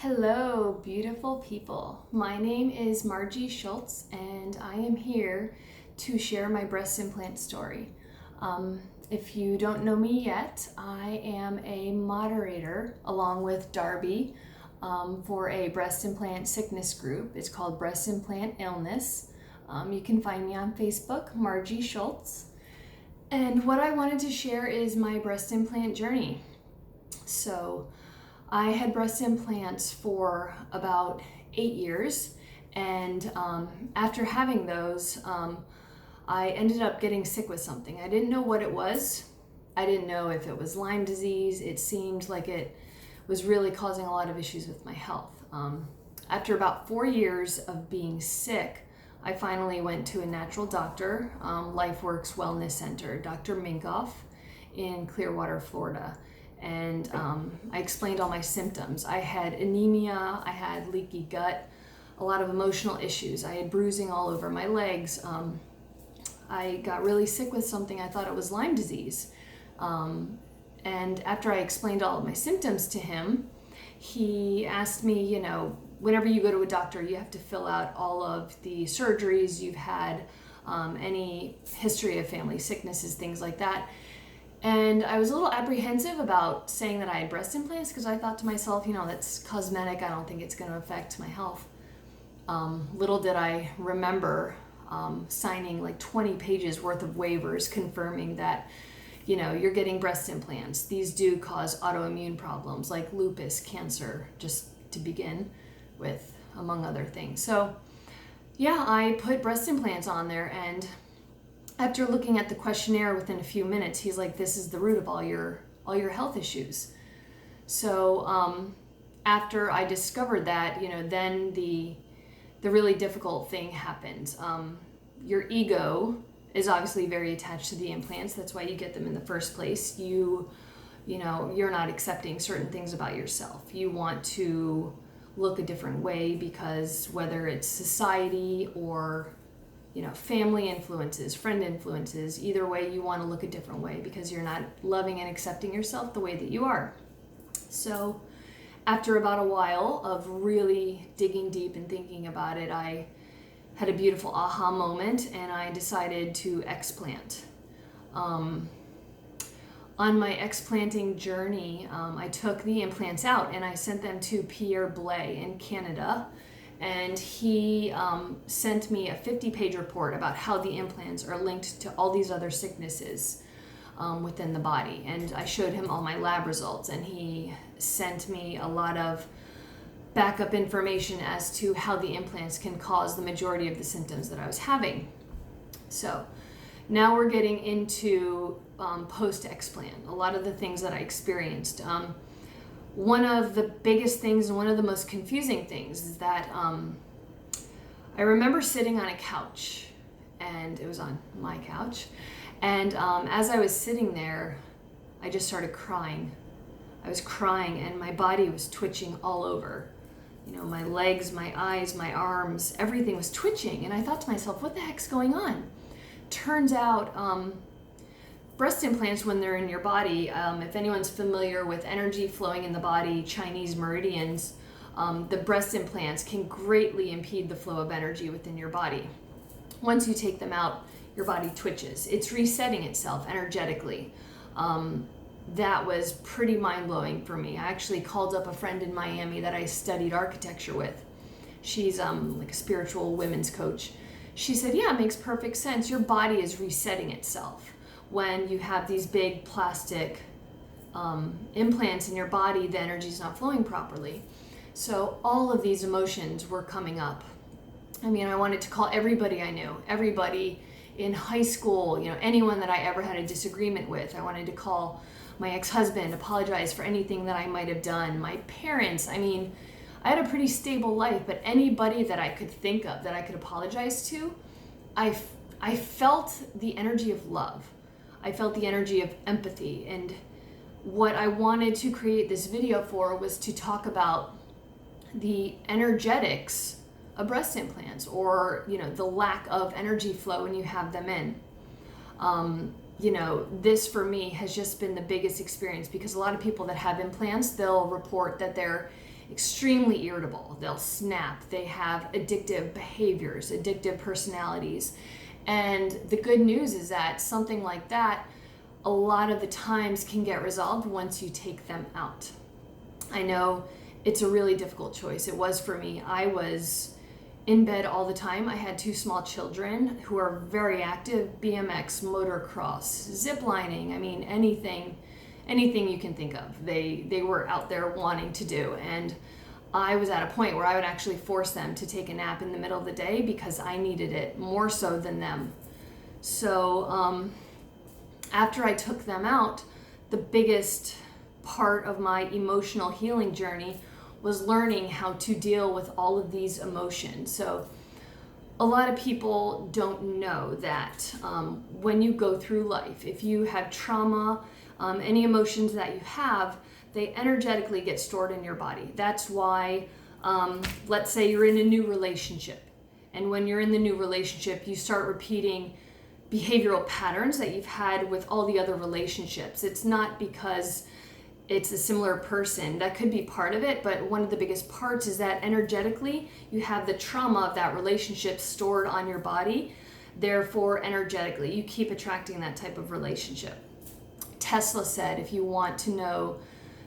Hello, beautiful people. My name is Margie Schultz, and I am here to share my breast implant story. If you don't know me yet, I am a moderator along with Darby for a breast implant sickness group. It's called Breast Implant Illness. You can find me on Facebook, Margie Schultz. And what I wanted to share is my breast implant journey. So I had breast implants for about 8 years, and after having those, I ended up getting sick with something. I didn't know what it was. I didn't know if it was Lyme disease. It seemed like it was really causing a lot of issues with my health. After about 4 years of being sick, I finally went to a natural doctor, LifeWorks Wellness Center, Dr. Minkoff in Clearwater, Florida. And I explained all my symptoms. I had anemia, I had leaky gut, a lot of emotional issues. I had bruising all over my legs. I got really sick with something. I thought it was Lyme disease. And after I explained all of my symptoms to him, he asked me, whenever you go to a doctor, you have to fill out all of the surgeries you've had, any history of family sicknesses, things like that. And I was a little apprehensive about saying that I had breast implants because I thought to myself, that's cosmetic. I don't think it's going to affect my health. Little did I remember signing like 20 pages worth of waivers confirming that, you're getting breast implants. These do cause autoimmune problems like lupus, cancer, just to begin with, among other things. So yeah, I put breast implants on there, and after looking at the questionnaire within a few minutes, he's like, this is the root of all your health issues. So after I discovered that, then the really difficult thing happened. Your ego is obviously very attached to the implants. That's why you get them in the first place. You're not accepting certain things about yourself. You want to look a different way because whether it's society or family influences, friend influences, either way, you want to look a different way because you're not loving and accepting yourself the way that you are. So after about a while of really digging deep and thinking about it, I had a beautiful aha moment, and I decided to explant. On my explanting journey, I took the implants out and I sent them to Pierre Blais in Canada. And he sent me a 50-page report about how the implants are linked to all these other sicknesses within the body. And I showed him all my lab results, and he sent me a lot of backup information as to how the implants can cause the majority of the symptoms that I was having. So now we're getting into post-explant, a lot of the things that I experienced. One of the biggest things and one of the most confusing things is that I remember sitting on a couch, and it was on my couch, and as I was sitting there, I just started crying. I was crying, and my body was twitching all over. My legs, my eyes, my arms, everything was twitching, and I thought to myself, what the heck's going on? Turns out breast implants, when they're in your body, if anyone's familiar with energy flowing in the body, Chinese meridians, the breast implants can greatly impede the flow of energy within your body. Once you take them out, your body twitches. It's resetting itself energetically. That was pretty mind-blowing for me. I actually called up a friend in Miami that I studied architecture with. She's like a spiritual women's coach. She said, yeah, it makes perfect sense. Your body is resetting itself. When you have these big plastic implants in your body, the energy is not flowing properly. So all of these emotions were coming up. I wanted to call everybody I knew, everybody in high school, anyone that I ever had a disagreement with. I wanted to call my ex-husband, apologize for anything that I might have done, my parents. I had a pretty stable life, but anybody that I could think of that I could apologize to, I felt the energy of love. I felt the energy of empathy, and what I wanted to create this video for was to talk about the energetics of breast implants, or the lack of energy flow when you have them in. This for me has just been the biggest experience, because a lot of people that have implants, they'll report that their extremely irritable. They'll snap. They have addictive behaviors, addictive personalities. And the good news is that something like that a lot of the times can get resolved once you take them out. I know it's a really difficult choice. It was for me. I was in bed all the time. I had 2 small children who are very active: BMX, motocross, zip lining. I mean, anything you can think of. They were out there wanting to do. And I was at a point where I would actually force them to take a nap in the middle of the day because I needed it more so than them. So after I took them out, the biggest part of my emotional healing journey was learning how to deal with all of these emotions. So a lot of people don't know that when you go through life, if you have trauma, any emotions that you have, they energetically get stored in your body. That's why, let's say you're in a new relationship, and when you're in the new relationship, you start repeating behavioral patterns that you've had with all the other relationships. It's not because it's a similar person. That could be part of it, but one of the biggest parts is that energetically you have the trauma of that relationship stored on your body. Therefore, energetically, you keep attracting that type of relationship. Tesla said, if you want to know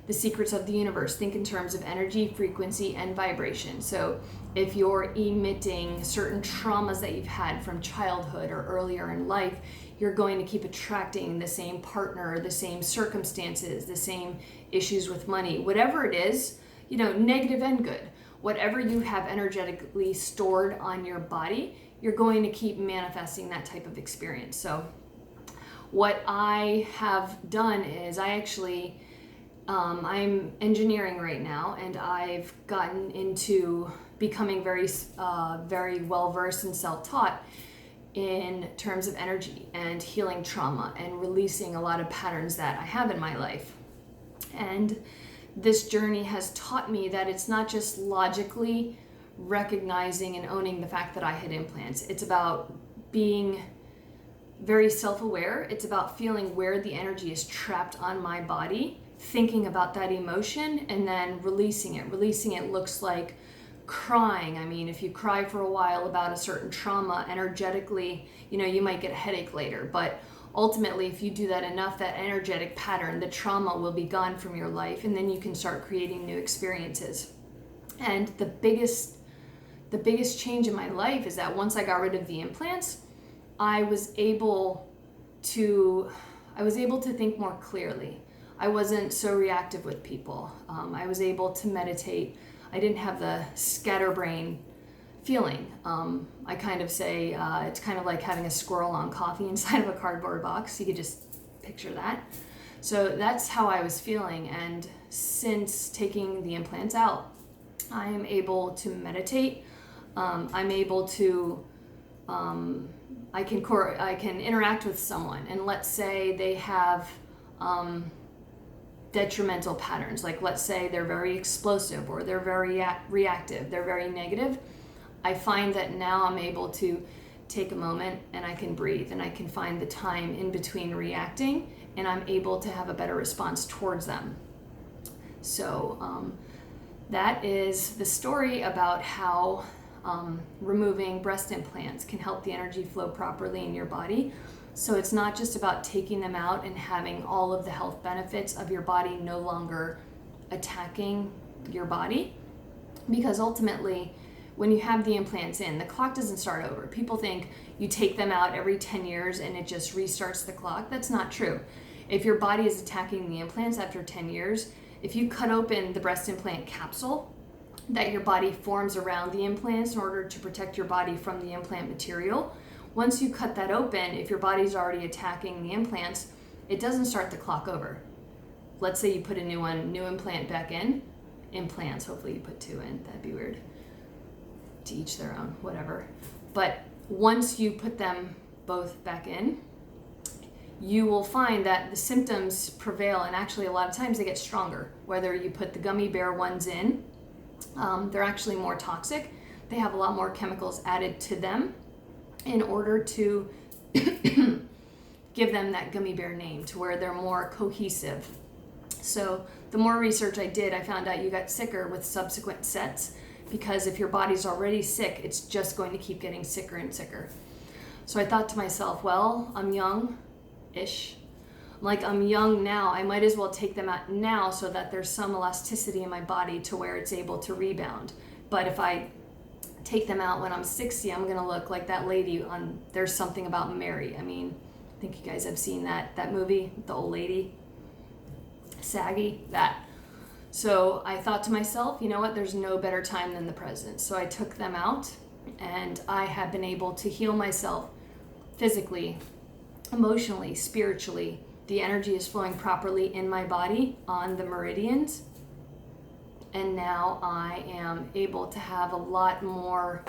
the secrets of the universe, think in terms of energy, frequency, and vibration. So if you're emitting certain traumas that you've had from childhood or earlier in life, you're going to keep attracting the same partner, the same circumstances, the same issues with money, whatever it is, negative and good. Whatever you have energetically stored on your body, you're going to keep manifesting that type of experience. So what I have done is I'm engineering right now, and I've gotten into becoming very well versed and self-taught in terms of energy and healing trauma and releasing a lot of patterns that I have in my life. And this journey has taught me that it's not just logically recognizing and owning the fact that I had implants. It's about being very self-aware. It's about feeling where the energy is trapped on my body, thinking about that emotion, and then releasing it. Releasing it looks like crying. I mean, if you cry for a while about a certain trauma, energetically, you might get a headache later. But ultimately, if you do that enough, that energetic pattern, the trauma will be gone from your life, and then you can start creating new experiences. And the biggest change in my life is that once I got rid of the implants, I was able to think more clearly. I wasn't so reactive with people. I was able to meditate. I didn't have the scatterbrain feeling. I kind of say it's kind of like having a squirrel on coffee inside of a cardboard box. You could just picture that. So that's how I was feeling. And since taking the implants out, I am able to meditate. I'm able to I can interact with someone, and let's say they have detrimental patterns. Like, let's say they're very explosive, or they're very reactive, they're very negative. I find that now I'm able to take a moment, and I can breathe, and I can find the time in between reacting, and I'm able to have a better response towards them. So that is the story about how removing breast implants can help the energy flow properly in your body. So it's not just about taking them out and having all of the health benefits of your body no longer attacking your body, because ultimately when you have the implants in, the clock doesn't start over. People think you take them out every 10 years and it just restarts the clock. That's not true. If your body is attacking the implants after 10 years, if you cut open the breast implant capsule that your body forms around the implants in order to protect your body from the implant material, once you cut that open, if your body's already attacking the implants, it doesn't start the clock over. Let's say you put a new implant back in, implants, hopefully you put 2 in, that'd be weird. To each their own, whatever. But once you put them both back in, you will find that the symptoms prevail, and actually a lot of times they get stronger. Whether you put the gummy bear ones in, they're actually more toxic. They have a lot more chemicals added to them in order to give them that gummy bear name, to where they're more cohesive. So the more research I did, I found out you got sicker with subsequent sets, because if your body's already sick, it's just going to keep getting sicker and sicker. So I thought to myself, well, I'm young-ish. Like, I'm young now, I might as well take them out now so that there's some elasticity in my body to where it's able to rebound. But if I take them out when I'm 60, I'm gonna look like that lady on There's Something About Mary. I mean, I think you guys have seen that movie, the old lady, saggy, that. So I thought to myself, you know what, there's no better time than the present. So I took them out, and I have been able to heal myself physically, emotionally, spiritually. The energy is flowing properly in my body on the meridians. And now I am able to have a lot deeper